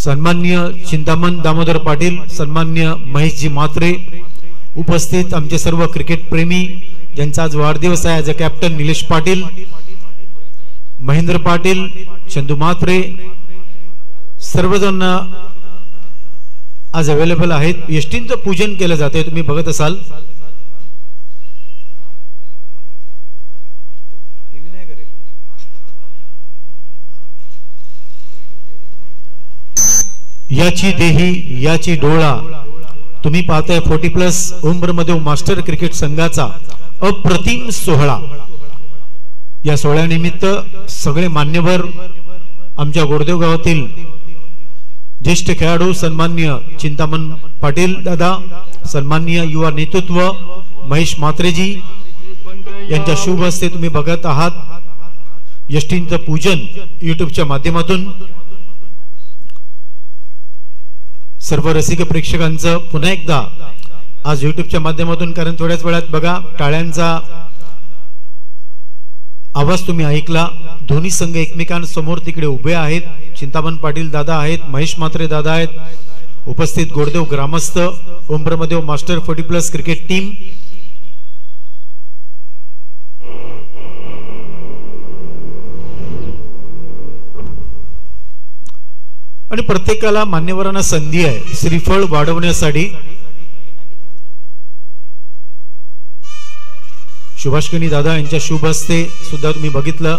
सन्मान्य चिंतामण दामोदर पाटील, सन्मान्य महेशजी म्हात्रे, उपस्थित आमचे सर्व क्रिकेट प्रेमी ज्यांचा आज वाढदिवस आहे, as a captain Nilesh Patil, Mahendra Patil, Chandu Mhatre, सर्वजण आज अवेलेबल आहेत. यष्टींचं पूजन केलं जाते, तुम्ही बघत असाल. याची देही याची डोळा. तुम्ही पाहताय 40+ उंबरमध्ये मास्टर क्रिकेट संघाचा अप्रतिम सोहळा. या सोहळ्यानिमित्त सगळे मान्यवर आमच्या गोरदेव गावातील ज्येष्ठ खेळाडू सन्मान्य चिंतामण पाटील दादा, सन्माननीय युवा नेतृत्व महेश म्हात्रेजी यांच्या शुभ हस्ते तुम्ही बघत आहात यष्टींचं पूजन युट्यूबच्या माध्यमातून. सर्व रसिक प्रेक्षकांचं पुन्हा एकदा आज युट्यूबच्या माध्यमातून, कारण थोड्याच वेळात बघा टाळ्यांचा आवाज तुम्ही ऐकला. दोन्ही संघ एकमेकांसमोर तिकडे उभे आहेत. चिंतामण पाटील दादा आहेत, महेश म्हात्रे दादा आहेत, उपस्थित गोरदेव ग्रामस्थ, उंबरमध्ये मास्टर 40+ क्रिकेट टीम. आणि प्रत्येकाला मान्यवरांना संधी आहे श्रीफळ वाढवण्यासाठी. सुभाषकनी दादा यांच्या शुभ हस्ते सुद्धा तुम्ही बघितलं.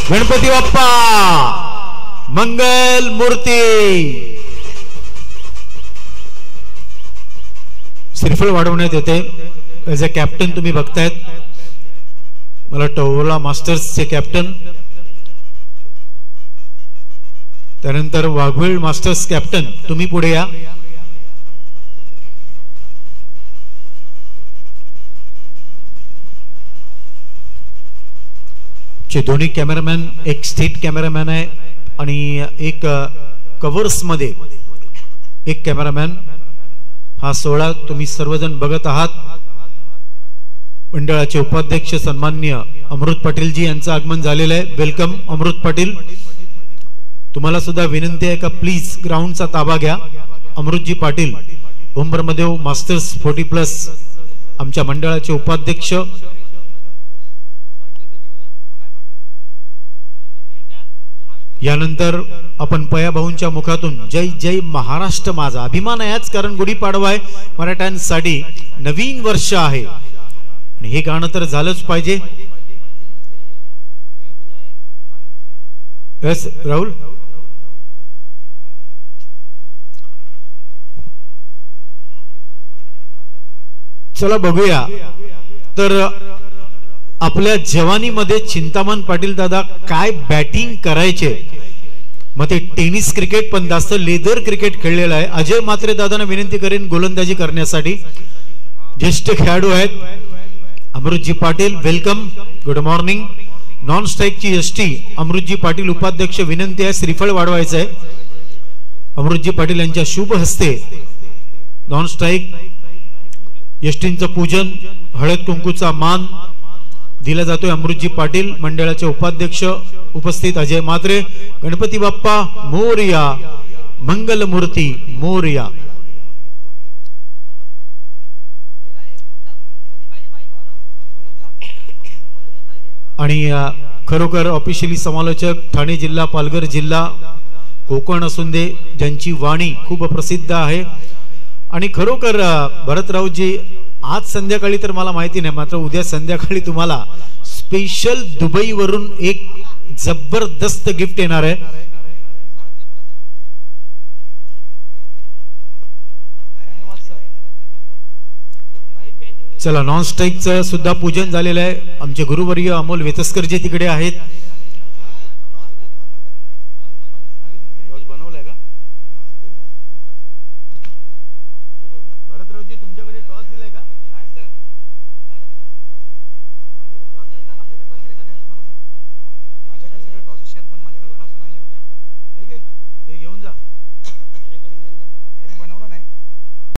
गणपती बाप्पा मंगल मूर्ती. श्रीफळ वाढवण्यात येते. ॲज अ कॅप्टन तुम्ही बघतायत, मला टोला मास्टर्सचे कॅप्टन, त्यानंतर वाघवेळ मास्टर्स कॅप्टन, तुम्ही पुढे या. चे दोन्ही कॅमेरामॅन, एक स्टेट कॅमेरामॅन आहे आणि एक कव्हर्स मध्ये एक कॅमेरामॅन. हा सोहळा तुम्ही सर्वजण बघत आहात. मंडळाचे उपाध्यक्ष सन्माननीय अमृत पाटीलजी यांचं आगमन झालेलं आहे. वेलकम अमृत पाटील. तुम्हाला सुद्धा विनंती आहे का प्लीज ग्राउंडचा ताबा घ्या. अमृतजी पाटील, उंबरमध्ये मास्टर्स 40+ आमच्या मंडळाचे उपाध्यक्ष. यानंतर आपण पया भाऊंच्या मुखातून जय जय महाराष्ट्र माझा अभिमान आहेच, कारण गुढीपाडवा आहे, मराठ्यांसाठी नवीन वर्ष आहे आणि हे गाणं तर झालंच पाहिजे. यस राहुल. चला बघूया तर आपल्या जवानीमध्ये चिंतामण पाटील दादा काय बॅटिंग करायचे. मग ते टेनिस क्रिकेट पण जास्त लेदर क्रिकेट खेळलेलं आहे. अजय म्हात्रे दादांना विनंती करेन गोलंदाजी करण्यासाठी. ज्येष्ठ खेळाडू आहेत Amrutji Patil, welcome, good morning. Non स्ट्राईकची यष्टी अमृतजी पाटील उपाध्यक्ष, विनंती आहे श्रीफळ वाढवायचं आहे. अमृतजी पाटील यांच्या शुभ हस्ते नॉन स्ट्राईक यष्टींचं पूजन, हळद कुंकूचा मान दिला जातोय. अमृतजी पाटील मंडळाचे उपाध्यक्ष, उपस्थित अजय म्हात्रे. गणपती बाप्पा मोरया, मंगल मूर्ती मोरया. आणि खरोखर ऑफिशियली समालोचक ठाणे जिल्हा, पालघर जिल्हा, कोकण असून दे, ज्यांची वाणी खूप प्रसिद्ध आहे. आणि खरोखर भरतरावजी आज संध्याकाळी तर मला माहिती नाही, मात्र उद्या संध्याकाळी तुम्हाला स्पेशल दुबई वरून एक जबरदस्त गिफ्ट येणार आहे. चला, नॉन स्ट्राईकचं सुद्धा पूजन झालेलं आहे. आमचे गुरुवर्य अमोल वेतस्कर जे तिकडे आहेत.